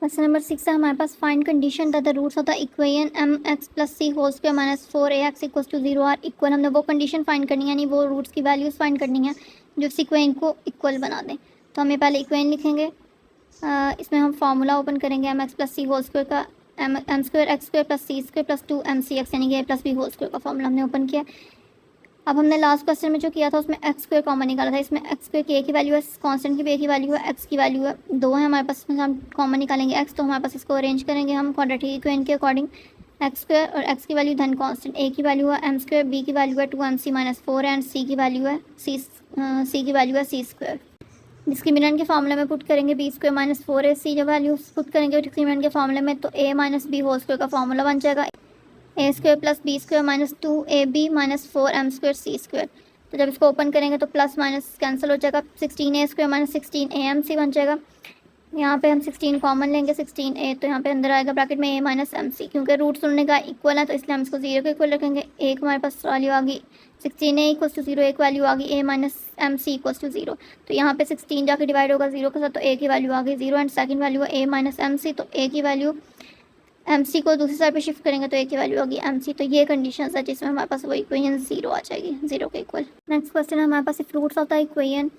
Question number 6 है हमारे पास find condition that the roots of the equation m x plus C whole square minus 4 ax equal to 0 are equal. हमने वो condition find करनी है, यानी वो रूट्स की वैल्यूज फाइंड करनी है जो इस इक्वेशन को इक्वल बना दें। तो हमें पहले इक्वेशन लिखेंगे, इसमें हम फार्मूला ओपन करेंगे एम एक्स प्लस सी होल स्क्वायर का, m square x square plus सी स्क्वायर प्लस 2mc(x) यानी कि a plus b whole square का फार्मूला हमने ओपन किया। अब हमने लास्ट क्वेश्चन में जो किया था उसमें एक्स स्क्वायर कॉमन निकाला था। इसमें एक्स स्क्वायर की एक ही वैल्यू है, कांस्टेंट की भी एक ही वैल्यू है, एक्स की वैल्यू है 2 है हमारे पास, इसमें हम कॉमन निकालेंगे एक्स। तो हमारे पास इसको अरेंज करेंगे हम क्वाड्रेटिक इक्वेशन के अकॉर्डिंग। एक्स स्क्वायर और एक्स की वैल्यू धन कांस्टेंट ए की वैल्यू है एम स्क्वायर, बी की वैल्यू है 2mc-4 एंड सी की वैल्यू है सी स्क्वायर। डिस्क्रिमिनेंट के फॉर्मूले में पुट करेंगे बी स्क्वायर माइनस 4ac जो वैल्यू पुट करेंगे डिस्क्रिमिनेंट के फॉर्मूले में, तो a minus b whole square का फॉर्मूला बन जाएगा a square plus B square minus 2ab minus 4m square c square. तो जब इसको ओपन करेंगे तो प्लस माइनस कैंसिल हो जाएगा, 16a स्क्वायर माइनस 16amc बन जाएगा। यहाँ पे हम 16 कॉमन लेंगे, 16a तो यहाँ पे अंदर आएगा ब्रैकेट में a माइनस mc, क्योंकि रूट सुनने का इक्वल है तो इसलिए हम इसको 0 के इक्वल रखेंगे। एक हमारे पास वैल्यू आ गई 16a इक्वल टू 0, एक वैल्यू आ गई a minus mc equal to 0। तो यहाँ पे 16 जाके डिवाइड होगा 0 के साथ, तो a की वैल्यू आ गई 0 एंड सेकंड वैल्यू है a माइनस mc, तो a की वैल्यू mc को दूसरी साइड पे शिफ्ट करेंगे तो a की वैल्यू होगी mc। तो ये कंडीशन है जिसमें हमारे पास वो इक्वेशन 0 आ जाएगी, 0 के इक्वल। नेक्स्ट क्वेश्चन है हमारे पास if roots of the equation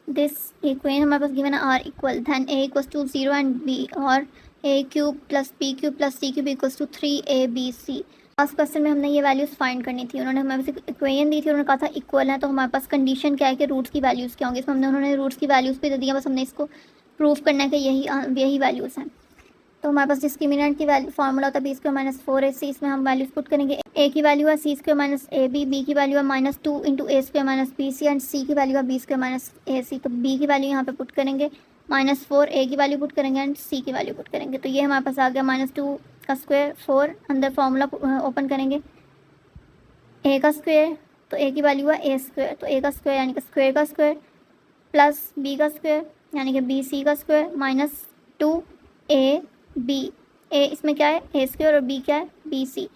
this equation हमारे पास गिवन है are equal then a equals to 0 and b और a cube plus b cube plus c cube equals to 3abc। Last question में हमने ये वैल्यूज फाइंड करनी थी, उन्होंने हमें इक्वेशन दी थी, उन्होंने कहा था इक्वल है, तो हमारे पास कंडीशन क्या है कि रूट्स की वैल्यूज़ क्या होंगी। इसमें हमने उन्होंने रूट्स की वैल्यूज़ भी दे दिया, बस हमने इसको प्रूव करना है कि यही वैल्यूज़ हैं। तो हमारे पास डिस्क्रिमिनेंट की वैल्यू फार्मूला होता है बी स्क्वायर माइनस 4ac, इसमें हम वैल्यूज पुट करेंगे। ए की वैल्यू है c square minus a b, b की वैल्यू है minus 2 into a square minus b c and c की वैल्यू है b square minus a c. तो बी की वैल्यू यहाँ पे पुट करेंगे -4, ए की वैल्यू पुट करेंगे एंड सी की वैल्यू पुट करेंगे। तो ये हमारे पास आ गया -2 का स्क्वायर 4, अंदर फार्मूला ओपन करेंगे ए का स्क्वायर, तो ए की वैल्यू है ए स्क्वायर, तो ए का स्क्वायर यानी कि स्क्वायर का स्क्वायर प्लस बी का स्क्वायर यानी कि बी सी का स्क्वायर माइनस 2ab। ए इसमें क्या है ए स्क्वायर और बी क्या है बी सी।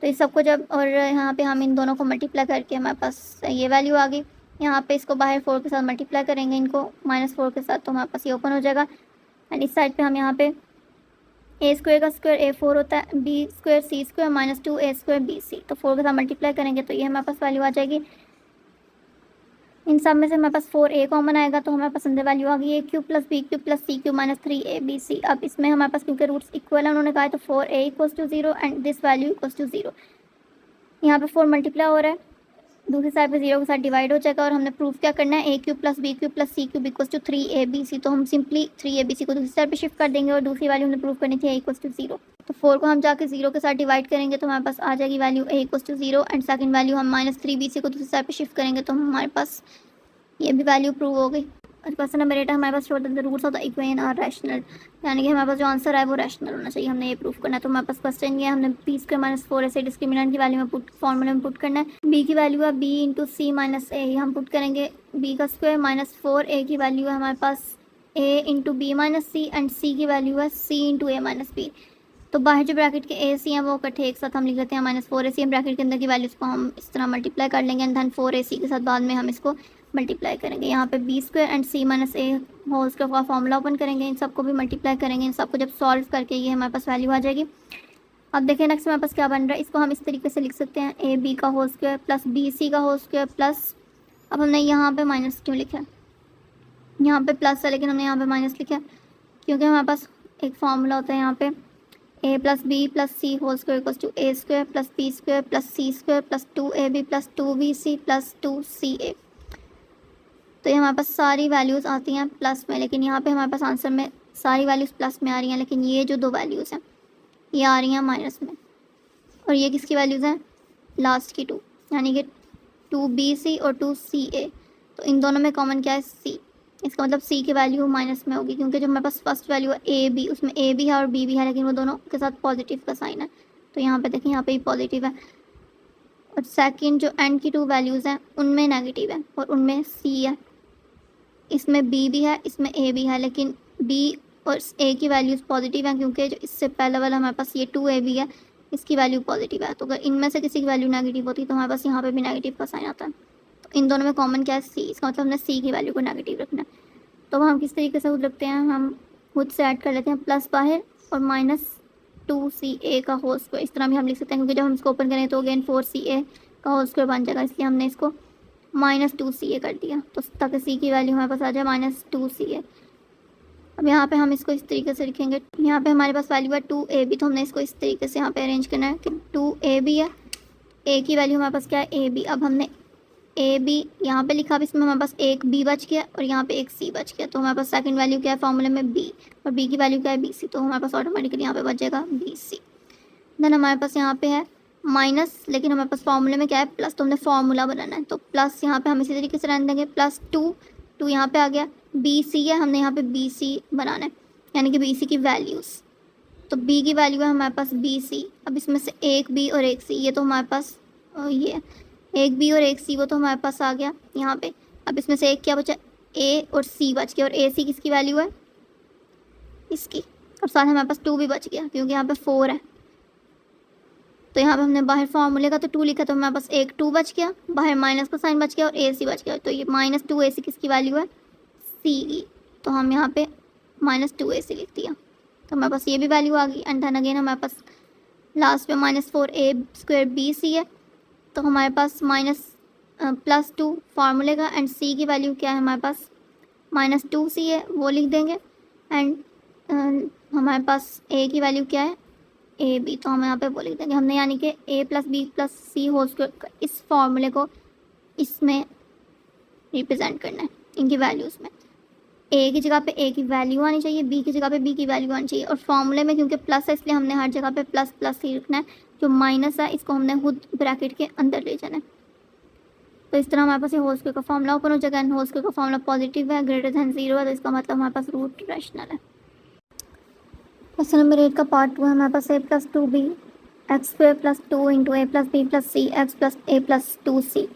तो इस सबको जब और यहाँ पे हम इन दोनों को मल्टीप्लाई करके हमारे पास ये वैल्यू आ गई। यहाँ पे इसको बाहर 4 के साथ मल्टीप्लाई करेंगे इनको -4 के साथ, तो हमारे पास ये ओपन हो जाएगा। एंड इस साइड पे हम यहाँ पे ए स्क्वायर का स्क्वायर ए 4 होता है, b square c square minus 2a square b c, तो 4 के साथ मल्टीप्लाई करेंगे तो ये हमारे पास वैल्यू आ जाएगी। इन सब में से हमारे पास 4a कॉमन आएगा, तो हमारे पास अंदर वैल्यू आ गई a cube plus b cube plus c cube minus 3abc। अब इसमें हमारे पास क्योंकि रूट्स इक्वल है उन्होंने कहा है, तो 4a equals to 0 and this value equals to 0। यहाँ पे 4 मल्टीप्लाई हो रहा है, दूसरी साइड पे 0 के साथ डिवाइड हो जाएगा, और हमने प्रूफ क्या करना है a cube plus b cube plus c cube equals to 3abc। तो हम सिंपली 3abc को दूसरी साइड पे शिफ्ट कर देंगे और दूसरी वैल्यू हमने प्रूफ करनी थी ए इक्वल्स टू 0। तो 4 को हम जाके 0 के साथ डिवाइड करेंगे तो हमारे पास आ जाएगी value A equals to 0 and second value हम -3bc को दूसरी साइड पे शिफ्ट करेंगे तो हमारे पास ये भी वैल्यू प्रूव हो गई। और क्वेश्चन नंबर 8 हमारे पास show the roots of the equation are rational, यानी कि हमारे पास जो आंसर है वो रैशनल होना चाहिए, हमने ये प्रूफ करना है। तो हमारे पास क्वेश्चन ये हमने बी स्क्वायर माइनस 4 ऐसे डिस्क्रिमिनेंट की वैल्यू में फॉर्मूले में पुट करना है। बी की वैल्यू है बी इंटू सी माइनस ए, हम पुट करेंगे बी का स्क्वायर -4, ए की वैल्यू है हमारे पास a into b minus c and c की वैल्यू है c into a minus b. तो बाहर जो ब्रैकेट के ए सी हैं वो इकट्ठे एक साथ हम लिख लेते हैं -4ac, हम ब्रैकेट के अंदर की वैल्यूज़ को हम इस तरह मल्टीप्लाई कर लेंगे एंड धन 4ac के साथ बाद में हम इसको मल्टीप्लाई करेंगे। यहाँ पे B square and C minus A whole square का फॉर्मूला ओपन करेंगे, इन सबको भी मल्टीप्लाई करेंगे, इन सबको जब सॉल्व करके ये हमारे पास वैल्यू आ जाएगी। अब देखिए नेक्स्ट हमारे पास क्या बन रहा है, इसको हम इस तरीके से लिख सकते हैं ए बी का whole square plus B C का होल स्क्वायर प्लस, अब हमने यहाँ पे माइनस क्यों लिखा है, यहाँ पे प्लस है लेकिन हमने यहाँ पे माइनस लिखा है क्योंकि हमारे पास एक फार्मूला होता है यहाँ पे a plus B plus C whole square equals to A square plus B square plus C square plus 2ab plus 2bc plus 2ca। तो ये हमारे पास सारी वैल्यूज़ आती हैं प्लस में, लेकिन यहाँ पे हमारे पास आंसर में सारी वैल्यूज़ प्लस में आ रही हैं, लेकिन ये जो दो वैल्यूज़ हैं ये आ रही हैं माइनस में, और ये किसकी वैल्यूज़ हैं लास्ट की 2, यानी कि 2bc और 2ca। तो इन दोनों में कॉमन क्या है c, इसका मतलब c की वैल्यू माइनस में होगी, क्योंकि जो हमारे पास फर्स्ट वैल्यू है a b, उसमें a भी है और b भी है, लेकिन वो दोनों के साथ पॉजिटिव का साइन है, तो यहाँ पे देखें यहाँ पे भी पॉजिटिव है। और सेकंड जो एंड की 2 वैल्यूज़ हैं उनमें नेगेटिव है और उनमें c है, इसमें b भी है इसमें a भी है, लेकिन b और a की वैल्यूज़ पॉजिटिव हैं क्योंकि जो इससे पहले वाला हमारे पास ये 2ab है इसकी वैल्यू पॉजिटिव है। तो अगर इनमें से किसी की वैल्यू नेगेटिव होती तो हमारे पास यहाँ पे भी नेगेटिव का साइन आता है। तो इन दोनों में कॉमन क्या है c, इसका मतलब हमने c की वैल्यू को नेगेटिव रखना है। तो हम किस तरीके से खुद रखते हैं, हम खुद से ऐड कर लेते हैं, प्लस बाहर और माइनस 2ca का होल स्क्वायर। इस तरह भी हम लिख सकते हैं क्योंकि जब हम इसको ओपन करें तो अगेन 4ca का होल स्क्वायर बन जाएगा, इसलिए हमने इसको -2ca कर दिया तो ताकि c की वैल्यू हमारे पास आ जाए -2ca। अब यहाँ पे हम इसको इस तरीके से लिखेंगे, यहाँ पे हमारे पास वैल्यू है 2ab, तो हमने इसको इस तरीके से यहाँ पे अरेंज करना है कि 2ab है, a की वैल्यू हमारे पास क्या है ab। अब हमने ए बी यहाँ पे लिखा, अब इसमें हमारे पास एक बी बच गया और यहाँ पे एक सी बच गया, तो हमारे पास सेकंड वैल्यू क्या है फॉर्मूले में बी, और बी की वैल्यू क्या है बी सी, तो हमारे पास ऑटोमेटिकली यहाँ पे बचेगा बी सी। देन हमारे पास यहाँ पे है माइनस, लेकिन हमारे पास फॉर्मूले में क्या है प्लस, तो हमने फार्मूला बनाना है, तो प्लस यहाँ पे हम इसी तरीके से रहने देंगे, प्लस 2 यहाँ पे आ गया, बी सी है, हमने यहाँ पे बी सी बनाना है, यानी कि बी सी की वैल्यूज़। तो बी की वैल्यू है हमारे पास बी सी। अब इसमें से एक बी और एक सी, ये तो हमारे पास ये एक बी और एक सी, वो तो हमारे पास आ गया यहाँ पे। अब इसमें से एक क्या बचा, ए और सी बच गया, और ए सी किसकी वैल्यू है इसकी, और साथ हमारे पास 2 भी बच गया क्योंकि यहाँ पे 4 है, तो यहाँ पे हमने बाहर फार्मूले का तो 2 लिखा, तो हमारे पास एक 2 बच गया, बाहर माइनस का साइन बच गया और ए सी बच गया, तो ये -2ac किसकी वैल्यू है सी की, तो हम यहाँ पे -2ac लिख दिया, तो हमारे पास ये भी वैल्यू आ गई। एंड देन अगेन हमारे पास लास्ट पे -4a² bc है, तो हमारे पास +2 फार्मूले का, एंड सी की वैल्यू क्या है हमारे पास -2c है, वो लिख देंगे। एंड हमारे पास a की वैल्यू क्या है ए बी, तो हम यहाँ पे वो लिख देंगे। हमने यानी कि a + b + c whole square इस फार्मूले को इसमें रिप्रेजेंट करना है, इनकी वैल्यूज़ में। ए की जगह पे ए की वैल्यू आनी चाहिए, बी की जगह पे बी की वैल्यू आनी चाहिए, और फार्मूले में क्योंकि प्लस है इसलिए हमने हर जगह पे प्लस प्लस ही रखना है, जो माइनस है इसको हमने खुद ब्रैकेट के अंदर ले जाना है। तो इस तरह हमारे पास ये होल स्क्वायर का फॉर्मूला ओपन हो जाएगा, एंड होल स्क्वायर का फॉर्मूला पॉजिटिव है, ग्रेटर देन 0 है, तो इसका मतलब हमारे पास रूट रैशनल है। क्वेश्चन नंबर 8 का पार्ट 2 है, हमारे पास a + 2b x² + 2 × a + b + c x + a + 2c।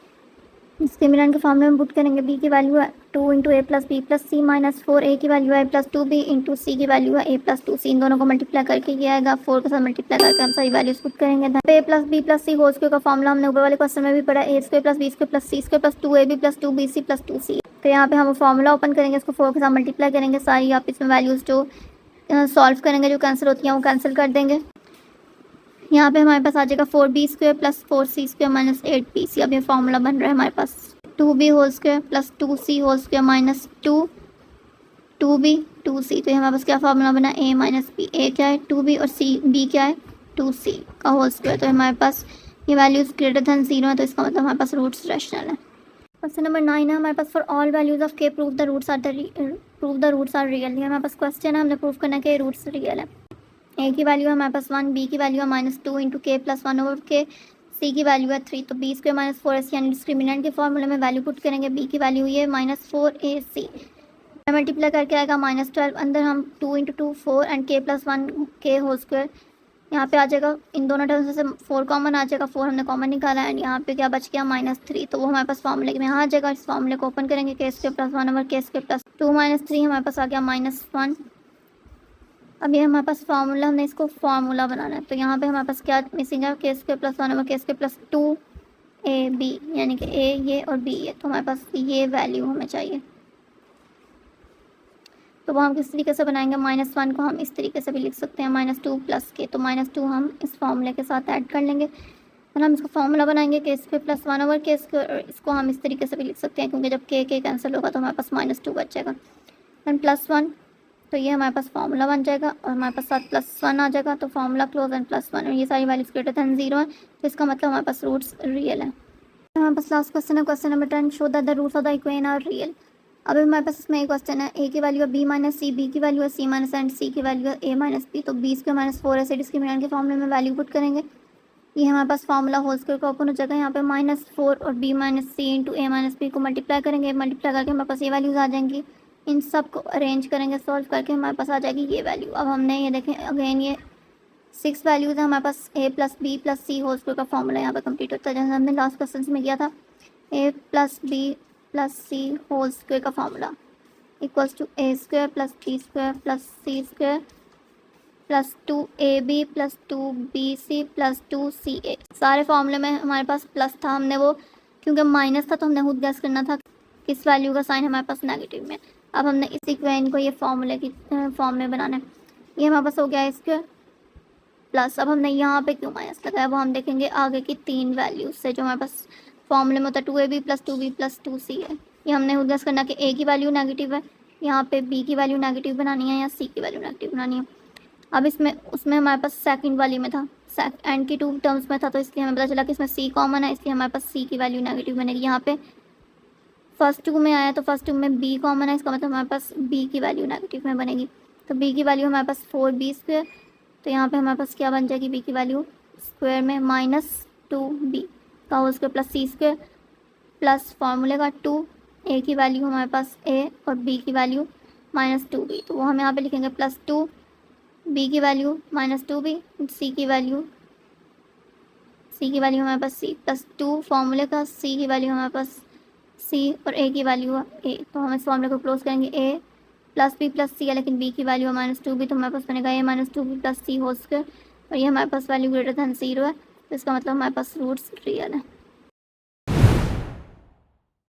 Discriminant के फॉर्मूले में पुट करेंगे, b की वैल्यू है 2 × a + b + c -4a की वैल्यू है + 2b × c की वैल्यू है a + 2c। इन दोनों को मल्टीप्लाई करके ये आएगा, 4 के साथ मल्टीप्लाई करके हम सारी वैल्यूज पुट करेंगे। a + b + c whole square का फॉर्मूला हमने ऊपर वाले क्वेश्चन में भी पढ़ा, a² + b² + c² + 2ab + 2bc + 2c। तो यहाँ पे हम फार्मूला ओपन करेंगे, इसको 4 के साथ मल्टीप्लाई करेंगे, सारी आप इसमें वैल्यूज़ जो सॉल्व करेंगे जो कैंसिल होती हैं वो कैंसिल कर देंगे। यहाँ पे हमारे पास आ जाएगा 4b² + 4c² - 8bc। अब ये फार्मूला बन रहा है हमारे पास 2b whole square + 2c whole square - 2b 2c। तो ये हमारे पास क्या फार्मूला बना, a - b। a क्या है 2b और b क्या है 2c का होल स्क्वायर। तो हमारे पास ये वैल्यूज़ ग्रेटर देन 0 है, तो इसका मतलब हमारे पास रूट्स रैशनल है। क्वेश्चन नंबर 9 है हमारे पास, for all values of k prove the roots are real. ये हमारे पास क्वेश्चन है, हमने प्रूव करना है कि रूट्स रियल है। a की वैल्यू है हमारे पास 1, b की वैल्यू है -2 × k + 1/k, c की वैल्यू है 3, तो b² - 4ac, यानी डिस्क्रिमिनेंट के फॉर्मूले में वैल्यू पुट करेंगे, b की वैल्यू ये -4ac, मल्टीप्लाई करके आएगा -12, अंदर हम 2 × 2 4 and k + 1k whole square, यहाँ पे आ जाएगा, इन दोनों टर्म्स से 4 कॉमन आ जाएगा, 4 हमने कॉमन निकाला है, एंड यहाँ पे क्या बच गया -3, तो वो हमारे पास फॉर्मूले में यहाँ आ जाएगा। इस फॉर्मूले को ओपन करेंगे, k² + 1/k² + 2 - 3 हमारे पास आ गया -1। अब ये हमारे पास फार्मूला, हमने इसको फार्मूला बनाना है, तो यहाँ पे हमारे पास क्या मिसिंग है, k² + 1/k² + 2ab, यानी कि a ये और b ये, तो हमारे पास ये वैल्यू हमें चाहिए। तो वो हम किस तरीके से बनाएंगे, -1 को हम इस तरीके से भी लिख सकते हैं, -2 + k, तो -2 हम इस फार्मूले के साथ ऐड कर लेंगे, और हम इसको फार्मूला बनाएंगे k² + 1/k², इसको हम इस तरीके से भी लिख सकते हैं क्योंकि जब k कैंसिल होगा तो हमारे पास -2 बच जाएगा, एंड +1, तो ये हमारे पास फार्मूला बन जाएगा, और हमारे पास साथ +1 आ जाएगा, तो फार्मूला क्लोज एंड +1, और ये सारी वैल्यूज ग्रेटर देन 0 है, तो इसका मतलब हमारे पास रूट्स रियल है। हमारे पास लास्ट क्वेश्चन है, question number 10, show that the roots of the equation are real. अब हमारे पास इसमें एक क्वेश्चन है, a की वैल्यू है b - c, b की वैल्यू है c - एंड c की वैल्यू है a - b, तो b² - 4 ऐसे डिस्क्रिमिनेंट के फॉर्मूले में वैल्यू पुट करेंगे, ये हमारे पास फार्मूला होल स्क्वायर का ओपन हो जाएगा, यहाँ पे -4 और b - c × a - b को मल्टीप्लाई करेंगे, मल्टीप्लाई करके हमारे पास ये वैल्यूज़ आ जाएंगी, इन सब को अरेंज करेंगे, सॉल्व करके हमारे पास आ जाएगी ये वैल्यू। अब हमने ये देखें अगेन ये 6 वैल्यूज़ है हमारे पास, a + b + c whole square का फॉर्मूला यहाँ पे कंप्लीट होता है, जैसे हमने लास्ट क्वेश्चन में किया था, a + b + c whole square का formula equals to a² + b² + c² + 2ab + 2bc + 2ca। सारे फॉर्मूले में हमारे पास प्लस था, हमने वो क्योंकि माइनस था तो हमने खुद गैस करना था किस वैल्यू का साइन हमारे पास नेगेटिव में, अब हमने इस इक्वेशन को ये फॉर्मूले की फॉर्म में बनाना है। ये हमारे पास हो गया है स्क्वायर प्लस, अब हमने यहाँ पे क्यों माइनस लगाया वो हम देखेंगे आगे की 3 वैल्यूज से जो हमारे पास फॉर्मूले में होता है 2ab plus 2b plus 2c है। ये हमने उद्देश्य करना कि a की वैल्यू नेगेटिव है, यहाँ पे b की वैल्यू नेगेटिव बनानी है या c की वैल्यू नेगेटिव बनानी है। अब इसमें उसमें हमारे पास सेकंड वाली में था, एंड की 2 टर्म्स में था, तो इसलिए हमें पता चला कि इसमें c कॉमन है, इसलिए हमारे पास c की वैल्यू नेगेटिव बनेगी। यहाँ पे फर्स्ट 2 में आया तो फर्स्ट 2 में b कॉमन है, इसका मतलब हमारे पास b की वैल्यू नेगेटिव में बनेगी। तो b की वैल्यू हमारे पास 4b स्क्वायर, तो यहाँ पे हमारे पास क्या बन जाएगी b की वैल्यू स्क्वायर में -2b का whole square plus c square plus फार्मूले का 2, a की वैल्यू हमारे पास a और b की वैल्यू -2b, तो वो हम यहाँ पे लिखेंगे +2, b की वैल्यू -2b, c की वैल्यू हमारे पास c +2 फार्मूले का, c की वैल्यू हमारे पास c और a की वैल्यू है a, तो हम इस फार्मूले को क्लोज करेंगे a प्लस बी प्लस सी है, लेकिन b की वैल्यू है -2b, तो हमारे पास बनेगा a -2b plus c whole square, और ये हमारे पास वैल्यू ग्रेटर दैन 0 है, तो इसका मतलब हमारे पास रूट्स रियल है।